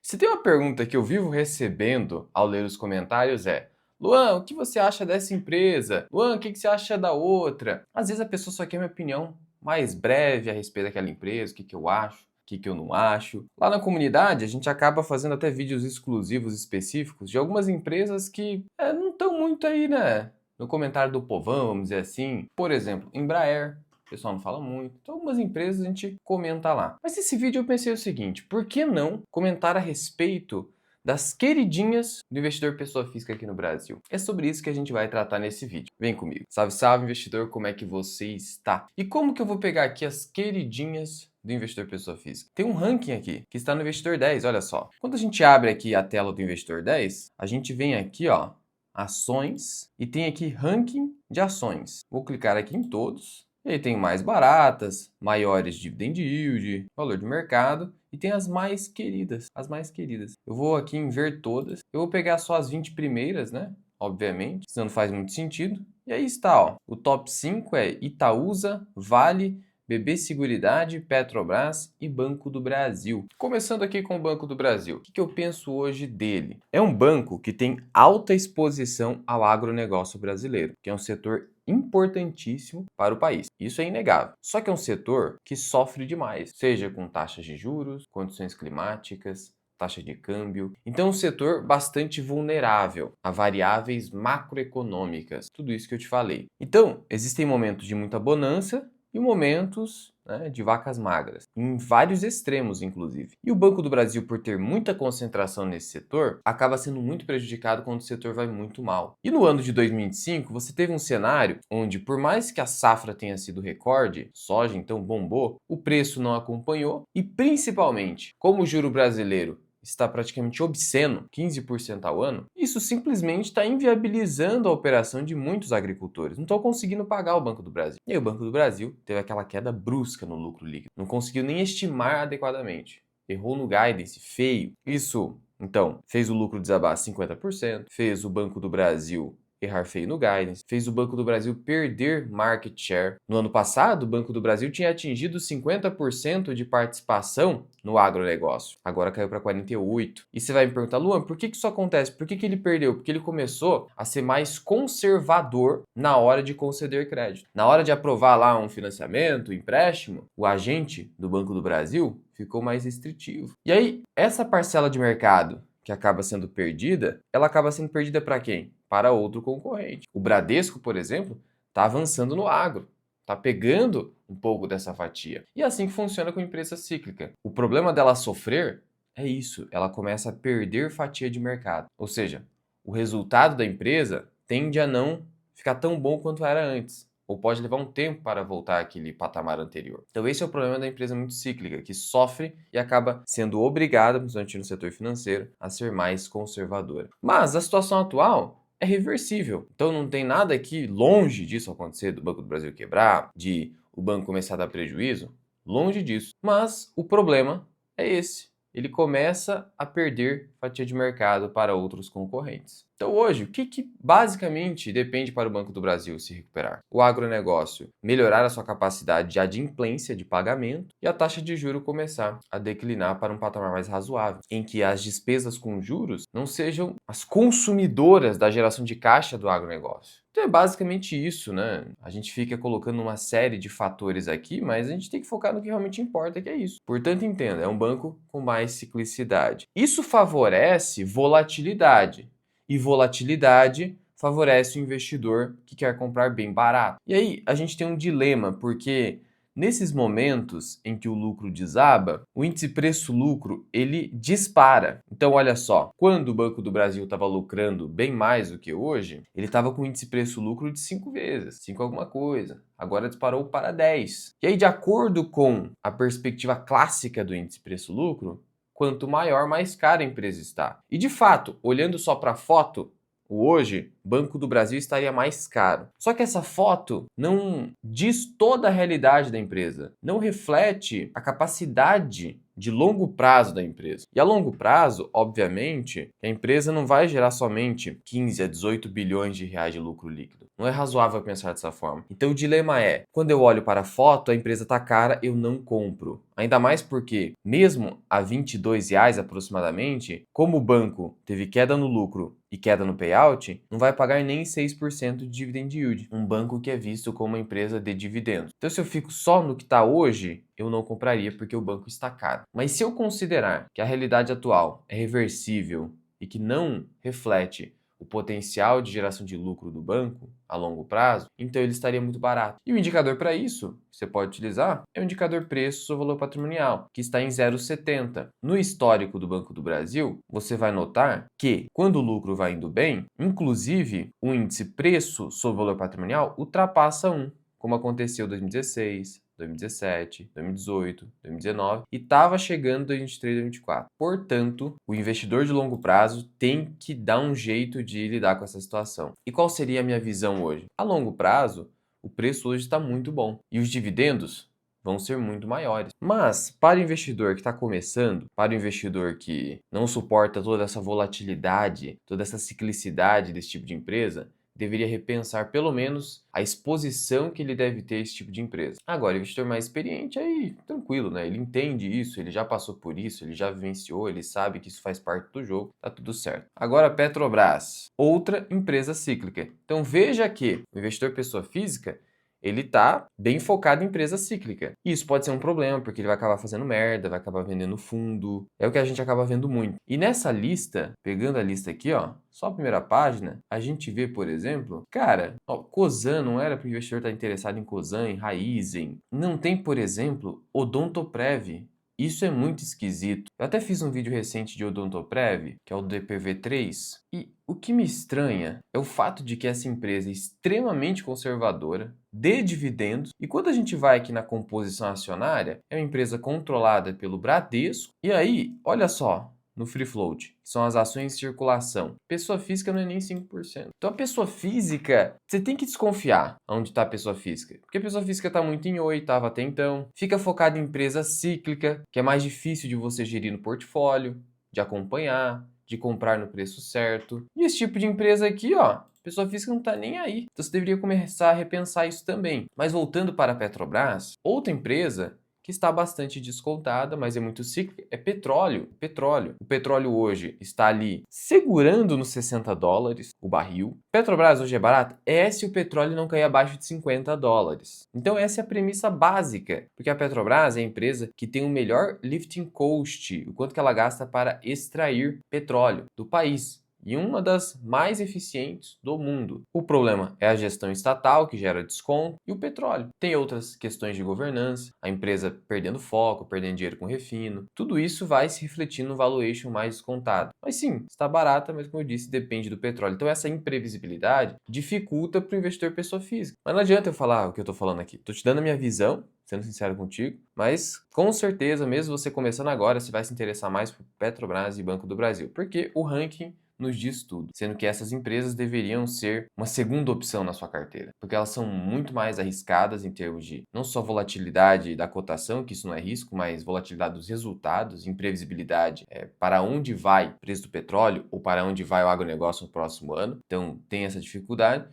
Se tem uma pergunta que eu vivo recebendo ao ler os comentários é: Luan, o que você acha dessa empresa? Luan, o que você acha da outra? Às vezes a pessoa só quer minha opinião mais breve a respeito daquela empresa, o que eu acho, o que eu não acho. Lá na comunidade, a gente acaba fazendo até vídeos exclusivos específicos de algumas empresas que não estão muito aí, né? No comentário do povão, vamos dizer assim. Por exemplo, Embraer. O pessoal não fala muito. Então, algumas empresas a gente comenta lá. Mas nesse vídeo eu pensei o seguinte: por que não comentar a respeito das queridinhas do investidor pessoa física aqui no Brasil? É sobre isso que a gente vai tratar nesse vídeo. Vem comigo. Salve, salve, investidor, como é que você está? E como que eu vou pegar aqui as queridinhas do investidor pessoa física? Tem um ranking aqui que está no Investidor 10, olha só. Quando a gente abre aqui a tela do Investidor 10, a gente vem aqui, ó, ações, e tem aqui ranking de ações. Vou clicar aqui em todos. E aí tem mais baratas, maiores dividend yield, valor de mercado e tem as mais queridas, as mais queridas. Eu vou aqui em ver todas. Eu vou pegar só as 20 primeiras, né? Obviamente, senão não faz muito sentido. E aí está, ó. O top 5 é Itaúsa, Vale, BB Seguridade, Petrobras e Banco do Brasil. Começando aqui com o Banco do Brasil. O que eu penso hoje dele? É um banco que tem alta exposição ao agronegócio brasileiro, que é um setor importantíssimo para o país. Isso é inegável. Só que é um setor que sofre demais, seja com taxas de juros, condições climáticas, taxa de câmbio. Então, é um setor bastante vulnerável a variáveis macroeconômicas, tudo isso que eu te falei. Então, existem momentos de muita bonança e momentos, né, de vacas magras, em vários extremos, inclusive. E o Banco do Brasil, por ter muita concentração nesse setor, acaba sendo muito prejudicado quando o setor vai muito mal. E no ano de 2025, você teve um cenário onde, por mais que a safra tenha sido recorde, soja então bombou, o preço não acompanhou e, principalmente, como o juro brasileiro está praticamente obsceno, 15% ao ano, isso simplesmente está inviabilizando a operação de muitos agricultores. Não estão conseguindo pagar o Banco do Brasil. E aí o Banco do Brasil teve aquela queda brusca no lucro líquido. Não conseguiu nem estimar adequadamente. Errou no guidance, feio. Isso, então, fez o lucro desabar 50%, fez o Banco do Brasil errar feio no guidance, fez o Banco do Brasil perder market share. No ano passado, o Banco do Brasil tinha atingido 50% de participação no agronegócio. Agora caiu para 48%. E você vai me perguntar, Luan, por que isso acontece? Por que ele perdeu? Porque ele começou a ser mais conservador na hora de conceder crédito. Na hora de aprovar lá um financiamento, um empréstimo, o agente do Banco do Brasil ficou mais restritivo. E aí, essa parcela de mercado que acaba sendo perdida, ela acaba sendo perdida para quem? Para outro concorrente. O Bradesco, por exemplo, está avançando no agro, está pegando um pouco dessa fatia. E é assim que funciona com a empresa cíclica. O problema dela sofrer é isso, ela começa a perder fatia de mercado. Ou seja, o resultado da empresa tende a não ficar tão bom quanto era antes, ou pode levar um tempo para voltar àquele patamar anterior. Então esse é o problema da empresa muito cíclica, que sofre e acaba sendo obrigada, principalmente no setor financeiro, a ser mais conservadora. Mas a situação atual é reversível. Então não tem nada aqui longe disso acontecer, do Banco do Brasil quebrar, de o banco começar a dar prejuízo, longe disso. Mas o problema é esse. Ele começa a perder fatia de mercado para outros concorrentes. Então hoje, o que basicamente depende para o Banco do Brasil se recuperar? O agronegócio melhorar a sua capacidade de adimplência de pagamento e a taxa de juro começar a declinar para um patamar mais razoável, em que as despesas com juros não sejam as consumidoras da geração de caixa do agronegócio. Então é basicamente isso, né? A gente fica colocando uma série de fatores aqui, mas a gente tem que focar no que realmente importa, que é isso. Portanto, entenda, é um banco com mais ciclicidade. Isso favorece volatilidade. E volatilidade favorece o investidor que quer comprar bem barato. E aí a gente tem um dilema, porque nesses momentos em que o lucro desaba, o índice preço-lucro ele dispara. Então olha só, quando o Banco do Brasil estava lucrando bem mais do que hoje, ele estava com o índice preço-lucro de 5 vezes, 5 alguma coisa. Agora disparou para 10. E aí, de acordo com a perspectiva clássica do índice preço-lucro, quanto maior, mais cara a empresa está. E de fato, olhando só para a foto, o hoje, Banco do Brasil estaria mais caro. Só que essa foto não diz toda a realidade da empresa, não reflete a capacidade de longo prazo da empresa. E a longo prazo, obviamente, a empresa não vai gerar somente 15 a 18 bilhões de reais de lucro líquido. Não é razoável pensar dessa forma. Então o dilema é, quando eu olho para a foto, a empresa está cara, eu não compro. Ainda mais porque, mesmo a R$ 22 aproximadamente, como o banco teve queda no lucro e queda no payout, não vai pagar nem 6% de dividend yield. Um banco que é visto como uma empresa de dividendos. Então se eu fico só no que está hoje, eu não compraria porque o banco está caro. Mas se eu considerar que a realidade atual é reversível e que não reflete o potencial de geração de lucro do banco a longo prazo, então ele estaria muito barato. E o indicador para isso, que você pode utilizar, é o indicador preço sobre valor patrimonial, que está em 0,70. No histórico do Banco do Brasil, você vai notar que quando o lucro vai indo bem, inclusive o índice preço sobre valor patrimonial ultrapassa 1, como aconteceu em 2016, 2017, 2018, 2019 e estava chegando em 2023 e 2024. Portanto, o investidor de longo prazo tem que dar um jeito de lidar com essa situação. E qual seria a minha visão hoje? A longo prazo, o preço hoje está muito bom e os dividendos vão ser muito maiores. Mas, para o investidor que está começando, para o investidor que não suporta toda essa volatilidade, toda essa ciclicidade desse tipo de empresa, deveria repensar pelo menos a exposição que ele deve ter a esse tipo de empresa. Agora, o investidor mais experiente, aí tranquilo, né? Ele entende isso, ele já passou por isso, ele já vivenciou, ele sabe que isso faz parte do jogo, tá tudo certo. Agora, Petrobras, outra empresa cíclica. Então veja que o investidor pessoa física, ele tá bem focado em empresa cíclica. E isso pode ser um problema, porque ele vai acabar fazendo merda, vai acabar vendendo fundo. É o que a gente acaba vendo muito. E nessa lista, pegando a lista aqui, ó, só a primeira página, a gente vê, por exemplo, cara, ó, Cosan não era para o investidor estar interessado em Cosan, em Raizen. Não tem, por exemplo, Odontoprev. Isso é muito esquisito. Eu até fiz um vídeo recente de Odontoprev, que é o DPV3, e o que me estranha é o fato de que essa empresa é extremamente conservadora, de dividendos, e quando a gente vai aqui na composição acionária, é uma empresa controlada pelo Bradesco, e aí, olha só, no free float, que são as ações em circulação. Pessoa física não é nem 5%. Então a pessoa física, você tem que desconfiar onde está a pessoa física. Porque a pessoa física está muito em oi, estava até então. Fica focada em empresa cíclica, que é mais difícil de você gerir no portfólio, de acompanhar, de comprar no preço certo. E esse tipo de empresa aqui, ó, pessoa física não está nem aí. Então você deveria começar a repensar isso também. Mas voltando para a Petrobras, outra empresa que está bastante descontada, mas é muito cíclica, é petróleo. Petróleo. O petróleo hoje está ali segurando nos $60 o barril. Petrobras hoje é barata? É se o petróleo não cair abaixo de $50. Então essa é a premissa básica, porque a Petrobras é a empresa que tem o melhor lifting cost, o quanto que ela gasta para extrair petróleo do país. E uma das mais eficientes do mundo. O problema é a gestão estatal, que gera desconto, e o petróleo. Tem outras questões de governança, a empresa perdendo foco, perdendo dinheiro com refino. Tudo isso vai se refletir no valuation mais descontado. Mas sim, está barata, mas como eu disse, depende do petróleo. Então essa imprevisibilidade dificulta para o investidor pessoa física. Mas não adianta eu falar o que eu estou falando aqui. Estou te dando a minha visão, sendo sincero contigo, mas com certeza, mesmo você começando agora, você vai se interessar mais por Petrobras e Banco do Brasil, porque o ranking nos diz tudo, sendo que essas empresas deveriam ser uma segunda opção na sua carteira, porque elas são muito mais arriscadas em termos de não só volatilidade da cotação, que isso não é risco, mas volatilidade dos resultados, imprevisibilidade para onde vai o preço do petróleo ou para onde vai o agronegócio no próximo ano. Então tem essa dificuldade,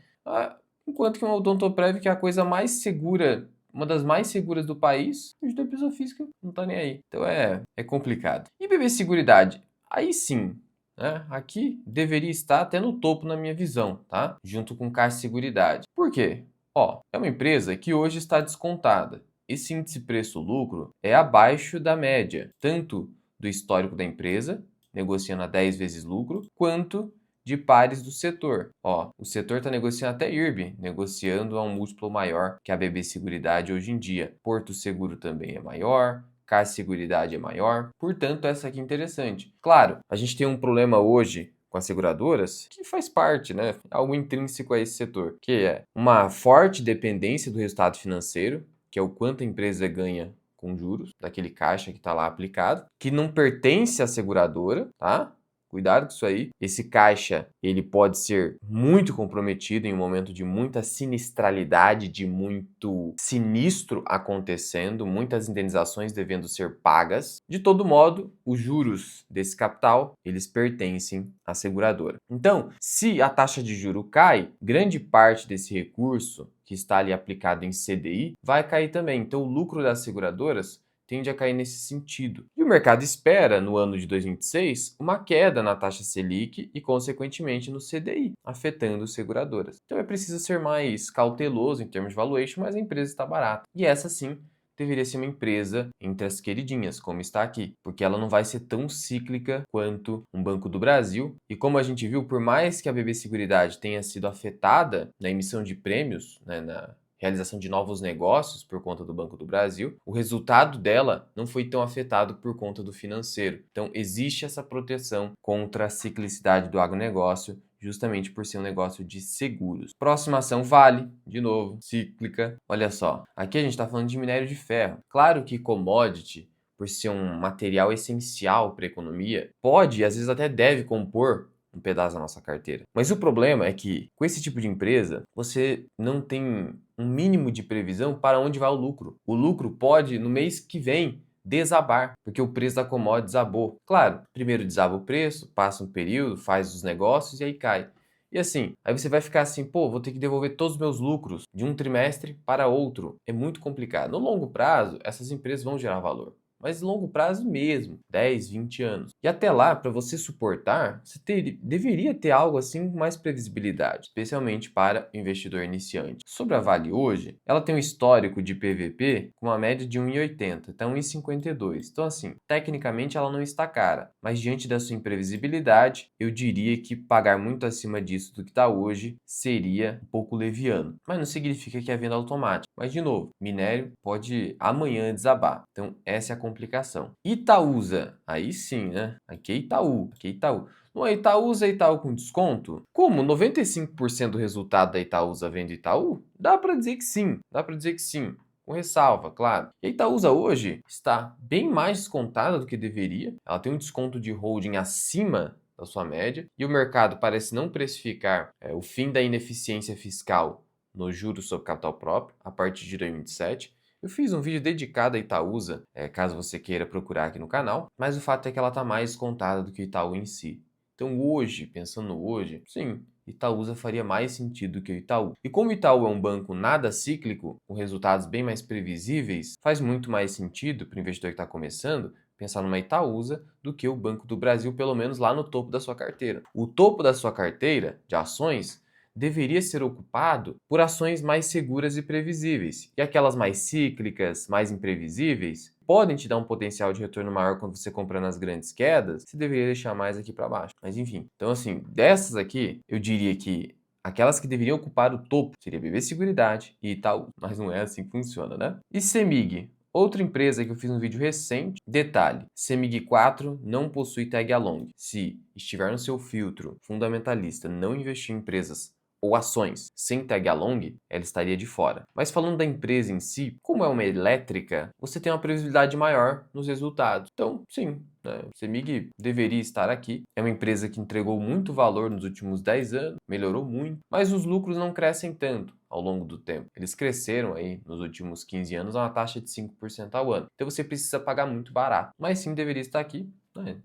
enquanto que uma Odontoprev, que é a coisa mais segura, uma das mais seguras do país, o investidor pessoa física não tá nem aí. Então é complicado. E BB Seguridade? Aí sim, né? Aqui deveria estar até no topo na minha visão, tá? Junto com Caixa Seguridade. Por quê? Ó, é uma empresa que hoje está descontada. Esse índice preço-lucro é abaixo da média, tanto do histórico da empresa, negociando a 10 vezes lucro, quanto de pares do setor. Ó, o setor está negociando até IRB, negociando a um múltiplo maior que a BB Seguridade hoje em dia. Porto Seguro também é maior, Caixa Seguridade é maior, portanto essa aqui é interessante. Claro, a gente tem um problema hoje com as seguradoras que faz parte, né, algo intrínseco a esse setor, que é uma forte dependência do resultado financeiro, que é o quanto a empresa ganha com juros, daquele caixa que está lá aplicado, que não pertence à seguradora, tá? Cuidado com isso aí. Esse caixa, ele pode ser muito comprometido em um momento de muita sinistralidade, de muito sinistro acontecendo, muitas indenizações devendo ser pagas. De todo modo, os juros desse capital, eles pertencem à seguradora. Então, se a taxa de juro cai, grande parte desse recurso que está ali aplicado em CDI vai cair também. Então, o lucro das seguradoras tende a cair nesse sentido. E o mercado espera, no ano de 2026, uma queda na taxa Selic e, consequentemente, no CDI, afetando as seguradoras. Então é preciso ser mais cauteloso em termos de valuation, mas a empresa está barata. E essa sim deveria ser uma empresa entre as queridinhas, como está aqui, porque ela não vai ser tão cíclica quanto um Banco do Brasil. E como a gente viu, por mais que a BB Seguridade tenha sido afetada na emissão de prêmios, né, na realização de novos negócios por conta do Banco do Brasil, o resultado dela não foi tão afetado por conta do financeiro. Então, existe essa proteção contra a ciclicidade do agronegócio, justamente por ser um negócio de seguros. Próxima ação, Vale, de novo, cíclica. Olha só, aqui a gente está falando de minério de ferro. Claro que commodity, por ser um material essencial para a economia, pode e às vezes até deve compor um pedaço da nossa carteira. Mas o problema é que, com esse tipo de empresa, você não tem um mínimo de previsão para onde vai o lucro. O lucro pode, no mês que vem, desabar, porque o preço da commodity desabou. Claro, primeiro desaba o preço, passa um período, faz os negócios e aí cai. E assim, aí você vai ficar assim, pô, vou ter que devolver todos os meus lucros de um trimestre para outro. É muito complicado. No longo prazo, essas empresas vão gerar valor. Mas longo prazo mesmo, 10, 20 anos. E até lá, para você suportar, você deveria ter algo assim com mais previsibilidade, especialmente para o investidor iniciante. Sobre a Vale hoje, ela tem um histórico de PVP com uma média de 1,80 até 1,52. Então assim, tecnicamente ela não está cara, mas diante da sua imprevisibilidade, eu diria que pagar muito acima disso do que está hoje seria um pouco leviano. Mas não significa que é venda automática. Mas de novo, minério pode amanhã desabar. Então essa é a complicação. Itaúsa, aí sim, né? Aqui é Itaú, aqui é Itaú. Não é Itaúsa, é Itaú com desconto? Como 95% do resultado da Itaúsa vem do Itaú? Dá para dizer que sim, dá para dizer que sim. Com ressalva, claro. E a Itaúsa hoje está bem mais descontada do que deveria. Ela tem um desconto de holding acima da sua média e o mercado parece não precificar o fim da ineficiência fiscal nos juros sobre capital próprio a partir de 2027. Eu fiz um vídeo dedicado a Itaúsa, caso você queira procurar aqui no canal, mas o fato é que ela está mais descontada do que o Itaú em si. Então hoje, pensando hoje, sim, Itaúsa faria mais sentido que o Itaú. E como o Itaú é um banco nada cíclico, com resultados bem mais previsíveis, faz muito mais sentido para o investidor que está começando pensar numa Itaúsa do que o Banco do Brasil, pelo menos lá no topo da sua carteira. O topo da sua carteira de ações deveria ser ocupado por ações mais seguras e previsíveis. E aquelas mais cíclicas, mais imprevisíveis, podem te dar um potencial de retorno maior quando você compra nas grandes quedas, você deveria deixar mais aqui para baixo. Mas enfim, então assim, dessas aqui, eu diria que aquelas que deveriam ocupar o topo seria BB Seguridade e Itaú, mas não é assim que funciona, né? E Semig, outra empresa que eu fiz um vídeo recente. Detalhe, Semig 4 não possui tag along. Se estiver no seu filtro fundamentalista não investir em empresas ou ações sem tag along, ela estaria de fora. Mas falando da empresa em si, como é uma elétrica, você tem uma previsibilidade maior nos resultados. Então, sim, né? Semig deveria estar aqui. É uma empresa que entregou muito valor nos últimos 10 anos, melhorou muito, mas os lucros não crescem tanto ao longo do tempo. Eles cresceram aí nos últimos 15 anos a uma taxa de 5% ao ano. Então você precisa pagar muito barato. Mas sim, deveria estar aqui.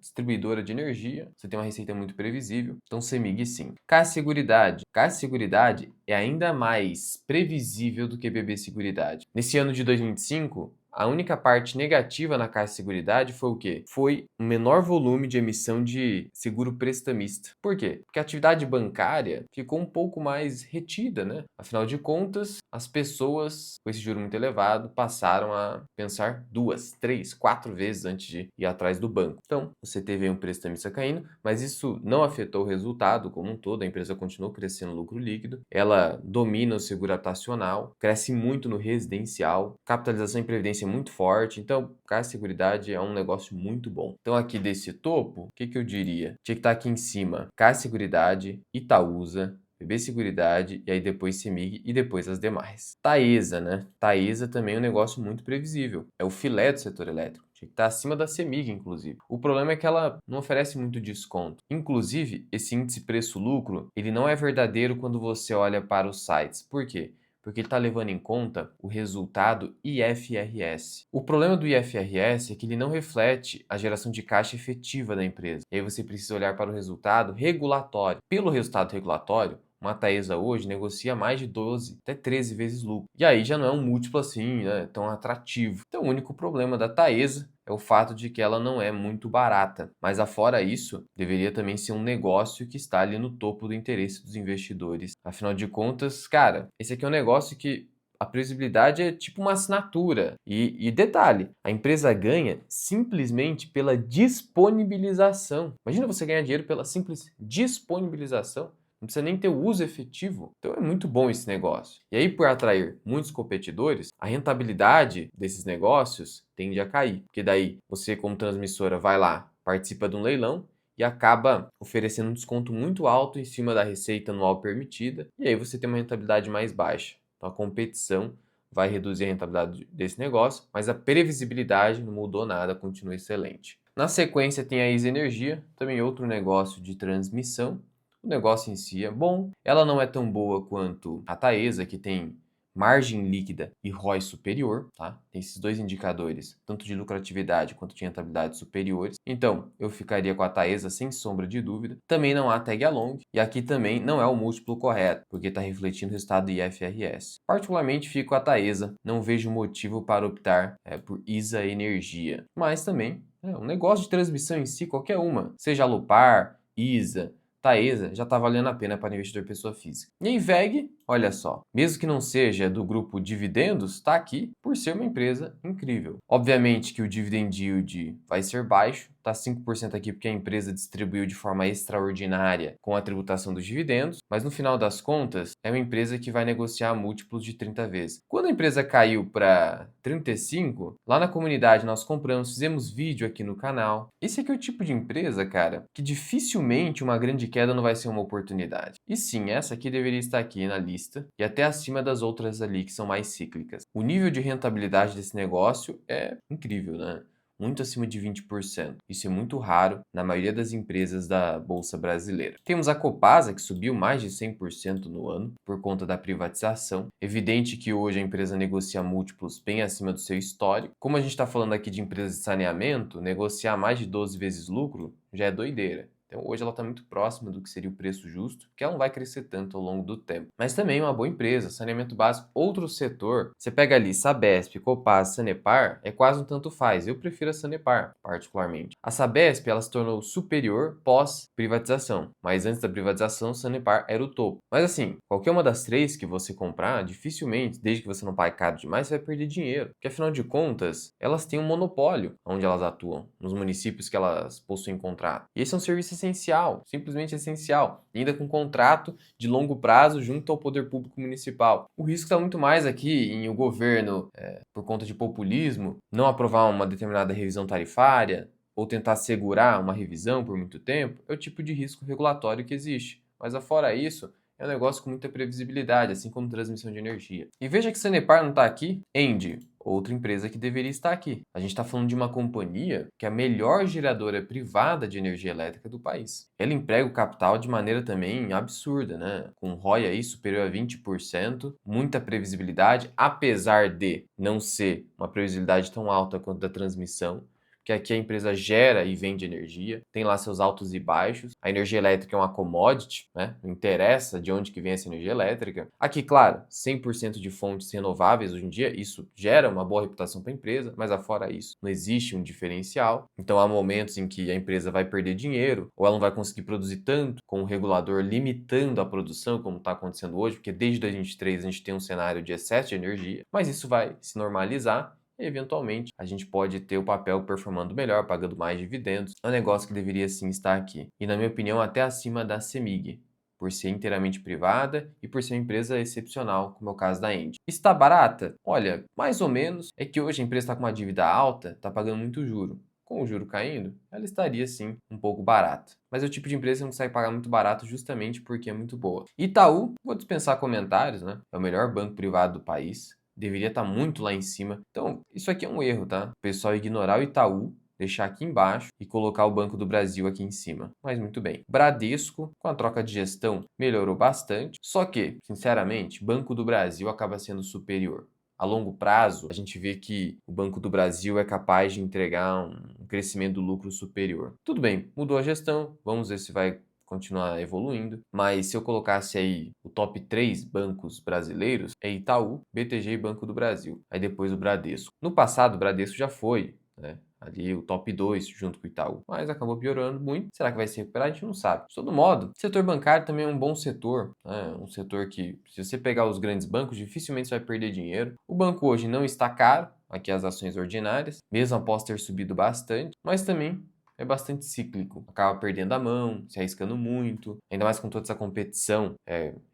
Distribuidora de energia, você tem uma receita muito previsível, então Semig sim. Caixa Seguridade. Caixa Seguridade é ainda mais previsível do que BB Seguridade. Nesse ano de 2025, a única parte negativa na Caixa Seguridade foi o quê? Foi o menor volume de emissão de seguro prestamista. Por quê? Porque a atividade bancária ficou um pouco mais retida, né? Afinal de contas, as pessoas com esse juro muito elevado passaram a pensar 2, 3, 4 vezes antes de ir atrás do banco. Então, você teve aí um prestamista caindo, mas isso não afetou o resultado como um todo. A empresa continuou crescendo lucro líquido, ela domina o seguro habitacional, cresce muito no residencial, capitalização em previdência é muito forte, então Caixa Seguridade é um negócio muito bom. Então aqui desse topo, o que eu diria? Tinha que estar aqui em cima, Caixa Seguridade, Itaúsa, BB Seguridade, e aí depois CEMIG e depois as demais. Taesa, né? Taesa também é um negócio muito previsível. É o filé do setor elétrico. Tinha que estar acima da CEMIG, inclusive. O problema é que ela não oferece muito desconto. Inclusive, esse índice preço-lucro, ele não é verdadeiro quando você olha para os sites. Por quê? Porque ele está levando em conta o resultado IFRS. O problema do IFRS é que ele não reflete a geração de caixa efetiva da empresa. E aí você precisa olhar para o resultado regulatório. Pelo resultado regulatório, uma Taesa hoje negocia mais de 12 até 13 vezes lucro. E aí já não é um múltiplo assim, né, tão atrativo. Então o único problema da Taesa é o fato de que ela não é muito barata. Mas afora isso, deveria também ser um negócio que está ali no topo do interesse dos investidores. Afinal de contas, cara, esse aqui é um negócio que a previsibilidade é tipo uma assinatura. E detalhe, a empresa ganha simplesmente pela disponibilização. Imagina você ganhar dinheiro pela simples disponibilização. Não precisa nem ter o uso efetivo. Então é muito bom esse negócio. E aí, por atrair muitos competidores, a rentabilidade desses negócios tende a cair. Porque daí você, como transmissora, vai lá, participa de um leilão e acaba oferecendo um desconto muito alto em cima da receita anual permitida. E aí você tem uma rentabilidade mais baixa. Então a competição vai reduzir a rentabilidade desse negócio, mas a previsibilidade não mudou nada, continua excelente. Na sequência tem a Isa Energia, também outro negócio de transmissão. O negócio em si é bom, ela não é tão boa quanto a Taesa, que tem margem líquida e ROI superior, tá? Tem esses dois indicadores, tanto de lucratividade quanto de rentabilidade superiores. Então, eu ficaria com a Taesa sem sombra de dúvida. Também não há tag along, e aqui também não é o múltiplo correto, porque está refletindo o resultado do IFRS. Particularmente fico com a Taesa, não vejo motivo para optar por Isa Energia. Mas também, um negócio de transmissão em si, qualquer uma, seja Alupar, Isa, Taesa já está valendo a pena para investidor pessoa física. E a Inveg, olha só, mesmo que não seja do grupo Dividendos, está aqui por ser uma empresa incrível. Obviamente que o dividend yield vai ser baixo, está 5% aqui porque a empresa distribuiu de forma extraordinária com a tributação dos dividendos, mas no final das contas é uma empresa que vai negociar múltiplos de 30 vezes. Quando a empresa caiu para 35, lá na comunidade nós compramos, fizemos vídeo aqui no canal. Esse aqui é o tipo de empresa, cara, que dificilmente uma grande queda não vai ser uma oportunidade. E sim, essa aqui deveria estar aqui na lista e até acima das outras ali que são mais cíclicas. O nível de rentabilidade desse negócio é incrível, né? Muito acima de 20%. Isso é muito raro na maioria das empresas da Bolsa Brasileira. Temos a Copasa, que subiu mais de 100% no ano por conta da privatização. Evidente que hoje a empresa negocia múltiplos bem acima do seu histórico. Como a gente está falando aqui de empresas de saneamento, negociar mais de 12 vezes lucro já é doideira. Então hoje ela está muito próxima do que seria o preço justo, que ela não vai crescer tanto ao longo do tempo. Mas também é uma boa empresa, saneamento básico, outro setor. Você pega ali Sabesp, Copasa, Sanepar, é quase um tanto faz. Eu prefiro a Sanepar, particularmente. A Sabesp ela se tornou superior pós-privatização, mas antes da privatização, Sanepar era o topo. Mas assim, qualquer uma das três que você comprar, dificilmente, desde que você não pague caro demais, você vai perder dinheiro. Porque afinal de contas, elas têm um monopólio onde elas atuam, nos municípios que elas possuem contrato. E esse é um serviço essencial, simplesmente essencial, ainda com contrato de longo prazo junto ao poder público municipal. O risco está muito mais aqui em o governo, por conta de populismo, não aprovar uma determinada revisão tarifária ou tentar segurar uma revisão por muito tempo, é o tipo de risco regulatório que existe. Mas afora isso, é um negócio com muita previsibilidade, assim como transmissão de energia. E veja que Sanepar não está aqui, Engie, outra empresa que deveria estar aqui. A gente está falando de uma companhia que é a melhor geradora privada de energia elétrica do país. Ela emprega o capital de maneira também absurda, né? Com ROI aí superior a 20%, muita previsibilidade, apesar de não ser uma previsibilidade tão alta quanto da transmissão. Que aqui a empresa gera e vende energia, tem lá seus altos e baixos. A energia elétrica é uma commodity, né? Não interessa de onde que vem essa energia elétrica. Aqui, claro, 100% de fontes renováveis hoje em dia, isso gera uma boa reputação para a empresa, mas afora isso, não existe um diferencial. Então há momentos em que a empresa vai perder dinheiro ou ela não vai conseguir produzir tanto com o regulador limitando a produção, como está acontecendo hoje, porque desde 2023 a gente tem um cenário de excesso de energia, mas isso vai se normalizar. E, eventualmente, a gente pode ter o papel performando melhor, pagando mais dividendos. É um negócio que deveria sim estar aqui. E, na minha opinião, até acima da CEMIG, por ser inteiramente privada e por ser uma empresa excepcional, como é o caso da Engie. Está barata? Olha, mais ou menos. É que hoje a empresa está com uma dívida alta, está pagando muito juro. com o juro caindo, ela estaria sim um pouco barata. Mas é o tipo de empresa que não consegue pagar muito barato justamente porque é muito boa. Itaú, vou dispensar comentários, né? É o melhor banco privado do país. Deveria estar muito lá em cima. Então, isso aqui é um erro, tá? O pessoal ignorar o Itaú, deixar aqui embaixo e colocar o Banco do Brasil aqui em cima. Mas muito bem. Bradesco, com a troca de gestão, melhorou bastante. Só que, sinceramente, Banco do Brasil acaba sendo superior. A longo prazo, a gente vê que o Banco do Brasil é capaz de entregar um crescimento do lucro superior. Tudo bem, mudou a gestão, vamos ver se vai continuar evoluindo. Mas se eu colocasse aí o top 3 bancos brasileiros, é Itaú, BTG e Banco do Brasil. Aí depois o Bradesco. No passado, o Bradesco já foi, né? Ali o top 2 junto com o Itaú, mas acabou piorando muito. Será que vai se recuperar? A gente não sabe. De todo modo, o setor bancário também é um bom setor, né? Um setor que, se você pegar os grandes bancos, dificilmente você vai perder dinheiro. O banco hoje não está caro, aqui as ações ordinárias, mesmo após ter subido bastante, mas também é bastante cíclico. Acaba perdendo a mão, se arriscando muito, ainda mais com toda essa competição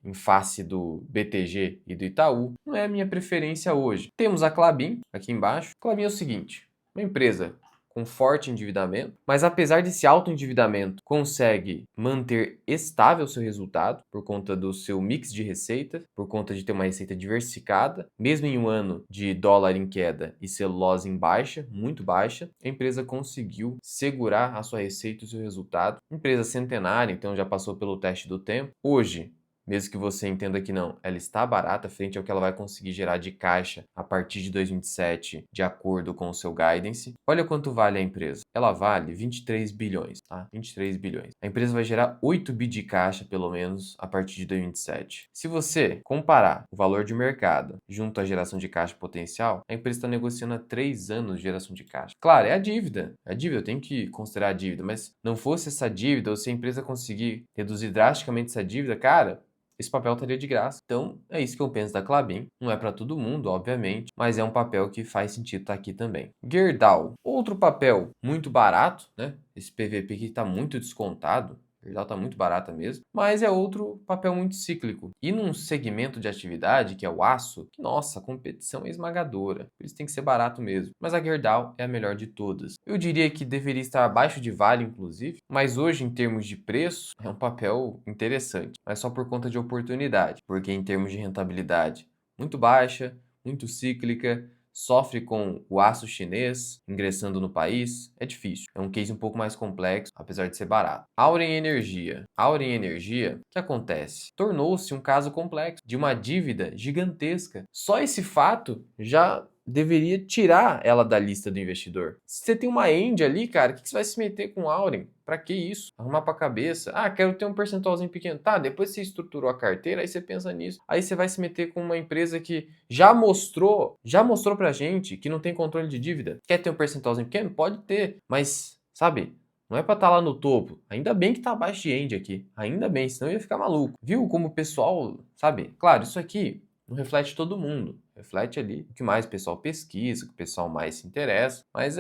em face do BTG e do Itaú. Não é a minha preferência hoje. Temos a Klabin aqui embaixo. Klabin é o seguinte, uma empresa com forte endividamento, mas apesar desse alto endividamento, consegue manter estável seu resultado por conta do seu mix de receitas, por conta de ter uma receita diversificada, mesmo em um ano de dólar em queda e celulose em baixa, muito baixa, a empresa conseguiu segurar a sua receita e o seu resultado. Empresa centenária, então já passou pelo teste do tempo. Hoje, mesmo que você entenda que não, ela está barata frente ao que ela vai conseguir gerar de caixa a partir de 2027, de acordo com o seu guidance. Olha quanto vale a empresa. Ela vale 23 bilhões, tá? 23 bilhões. A empresa vai gerar 8 bi de caixa, pelo menos, a partir de 2027. Se você comparar o valor de mercado junto à geração de caixa potencial, a empresa está negociando há 3 anos de geração de caixa. Claro, é a dívida. É a dívida, eu tenho que considerar a dívida, mas não fosse essa dívida, ou se a empresa conseguir reduzir drasticamente essa dívida, cara, esse papel estaria de graça. Então, é isso que eu penso da Klabin. Não é para todo mundo, obviamente, mas é um papel que faz sentido estar aqui também. Gerdau, outro papel muito barato, né? Esse PVP aqui está muito descontado. Gerdau está muito barata mesmo, mas é outro papel muito cíclico. E num segmento de atividade, que é o aço, que, nossa, a competição é esmagadora. Por isso tem que ser barato mesmo. Mas a Gerdau é a melhor de todas. Eu diria que deveria estar abaixo de Vale, inclusive, mas hoje, em termos de preço, é um papel interessante, mas só por conta de oportunidade, porque em termos de rentabilidade, muito baixa, muito cíclica, sofre com o aço chinês ingressando no país, é difícil. É um case um pouco mais complexo, apesar de ser barato. Auren Energia. Auren Energia, o que acontece? Tornou-se um caso complexo de uma dívida gigantesca. Só esse fato já deveria tirar ela da lista do investidor. Se você tem uma End ali, cara, o que você vai se meter com Auren? Pra que isso? Arrumar pra cabeça. Ah, quero ter um percentualzinho pequeno. Tá, depois você estruturou a carteira, aí você pensa nisso. Aí você vai se meter com uma empresa que já mostrou pra gente que não tem controle de dívida. Quer ter um percentualzinho pequeno? Pode ter, mas, sabe, não é pra estar lá no topo. Ainda bem que tá abaixo de End aqui. Ainda bem, senão eu ia ficar maluco. Viu como o pessoal, sabe? Claro, isso aqui não reflete todo mundo. Reflete ali o que mais o pessoal pesquisa, o que o pessoal mais se interessa. Mas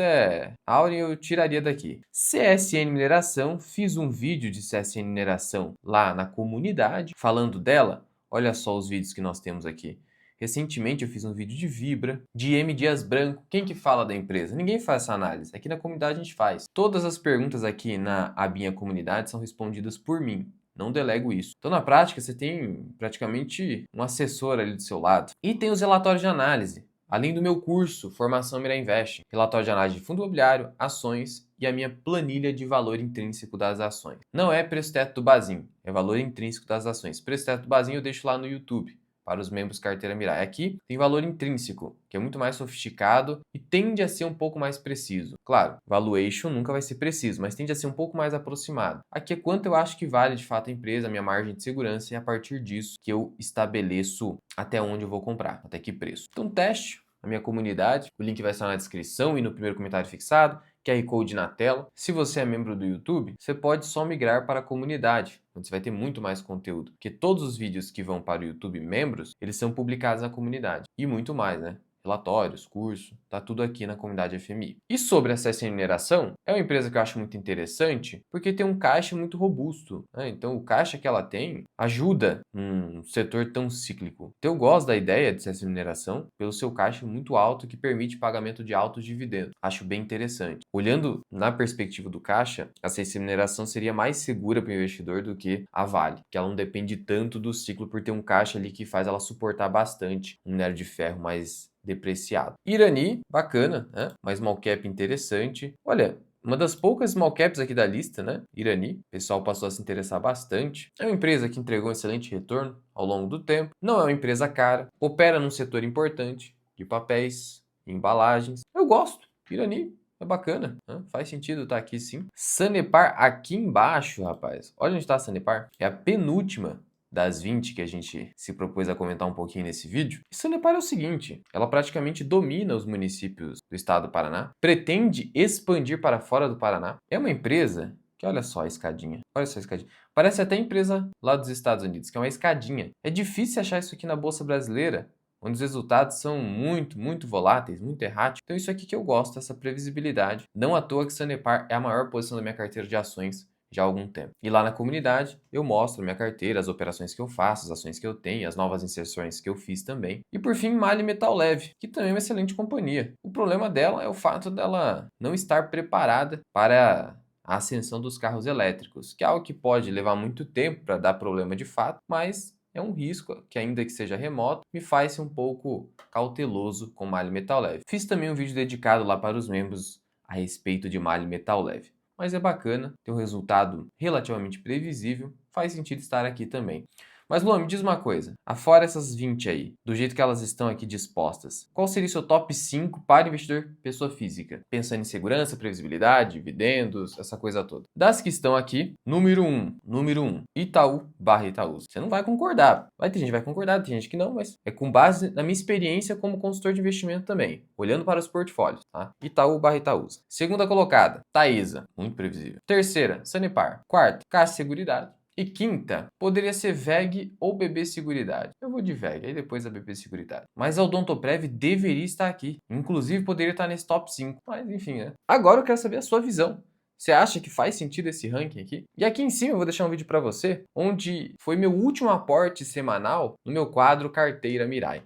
Auren eu tiraria daqui. CSN Mineração, fiz um vídeo de CSN Mineração lá na comunidade, falando dela. Olha só os vídeos que nós temos aqui. Recentemente eu fiz um vídeo de Vibra, de M. Dias Branco. Quem que fala da empresa? Ninguém faz essa análise. Aqui na comunidade a gente faz. Todas as perguntas aqui na abinha comunidade são respondidas por mim. Não delego isso. Então, na prática, você tem praticamente um assessor ali do seu lado. E tem os relatórios de análise. Além do meu curso, Formação Mira Invest, relatório de análise de fundo imobiliário, ações e a minha planilha de valor intrínseco das ações. Não é preço teto do Bazin, é valor intrínseco das ações. Preço teto do Bazin eu deixo lá no YouTube, para os membros Carteira Mirai. Aqui tem valor intrínseco, que é muito mais sofisticado e tende a ser um pouco mais preciso. Claro, valuation nunca vai ser preciso, mas tende a ser um pouco mais aproximado. Aqui é quanto eu acho que vale de fato a empresa, a minha margem de segurança, e a partir disso que eu estabeleço até onde eu vou comprar, até que preço. Então teste a minha comunidade, o link vai estar na descrição e no primeiro comentário fixado, QR Code na tela. Se você é membro do YouTube, você pode só migrar para a comunidade, onde você vai ter muito mais conteúdo, porque todos os vídeos que vão para o YouTube membros, eles são publicados na comunidade. E muito mais, né? relatórios, curso, tá tudo aqui na comunidade FMI. E sobre acesso à remuneração, é uma empresa que eu acho muito interessante porque tem um caixa muito robusto, né? Então o caixa que ela tem ajuda num setor tão cíclico. Então eu gosto da ideia de acesso à remuneração pelo seu caixa muito alto que permite pagamento de altos dividendos. Acho bem interessante. Olhando na perspectiva do caixa, essa remuneração seria mais segura para o investidor do que a Vale, que ela não depende tanto do ciclo por ter um caixa ali que faz ela suportar bastante um minério de ferro mais depreciado. Irani, bacana, né? Uma small cap interessante. Olha, uma das poucas small caps aqui da lista, né? Irani, o pessoal passou a se interessar bastante. É uma empresa que entregou um excelente retorno ao longo do tempo. Não é uma empresa cara, opera num setor importante de papéis, embalagens. Eu gosto. Irani é bacana, né? Faz sentido estar aqui sim. Sanepar aqui embaixo, rapaz. Olha onde está a Sanepar. É a penúltima das 20 que a gente se propôs a comentar um pouquinho nesse vídeo. E Sanepar é o seguinte, ela praticamente domina os municípios do estado do Paraná, pretende expandir para fora do Paraná. É uma empresa que, olha só a escadinha, olha só a escadinha. Parece até empresa lá dos Estados Unidos, que é uma escadinha. É difícil achar isso aqui na Bolsa Brasileira, onde os resultados são muito voláteis, muito erráticos. Então isso aqui que eu gosto, essa previsibilidade. Não à toa que Sanepar é a maior posição da minha carteira de ações já há algum tempo. E lá na comunidade eu mostro a minha carteira, as operações que eu faço, as ações que eu tenho, as novas inserções que eu fiz também. E por fim, Mali Metal Leve, que também é uma excelente companhia. O problema dela é o fato dela não estar preparada para a ascensão dos carros elétricos, que é algo que pode levar muito tempo para dar problema de fato, mas é um risco que, ainda que seja remoto, me faz ser um pouco cauteloso com Mali Metal Leve. Fiz também um vídeo dedicado lá para os membros a respeito de Mali Metal Leve. Mas é bacana, tem um resultado relativamente previsível, faz sentido estar aqui também. Mas Luan, me diz uma coisa, afora essas 20 aí, do jeito que elas estão aqui dispostas, qual seria o seu top 5 para investidor pessoa física? Pensando em segurança, previsibilidade, dividendos, essa coisa toda. Das que estão aqui, número 1, Itaú/Itaúsa. Você não vai concordar, vai ter gente que vai concordar, tem gente que não, mas é com base na minha experiência como consultor de investimento também, olhando para os portfólios, tá? Itaú/Itaúsa. Segunda colocada, Taesa, muito previsível. Terceira, Sanepar. Quarta, Caixa Seguridade. E quinta, poderia ser VEG ou BB Seguridade. Eu vou de VEG, aí depois a BB Seguridade. Mas a Odontoprev deveria estar aqui. Inclusive, poderia estar nesse top 5. Mas enfim, né? Agora eu quero saber a sua visão. Você acha que faz sentido esse ranking aqui? E aqui em cima eu vou deixar um vídeo para você, onde foi meu último aporte semanal no meu quadro Carteira Mirai.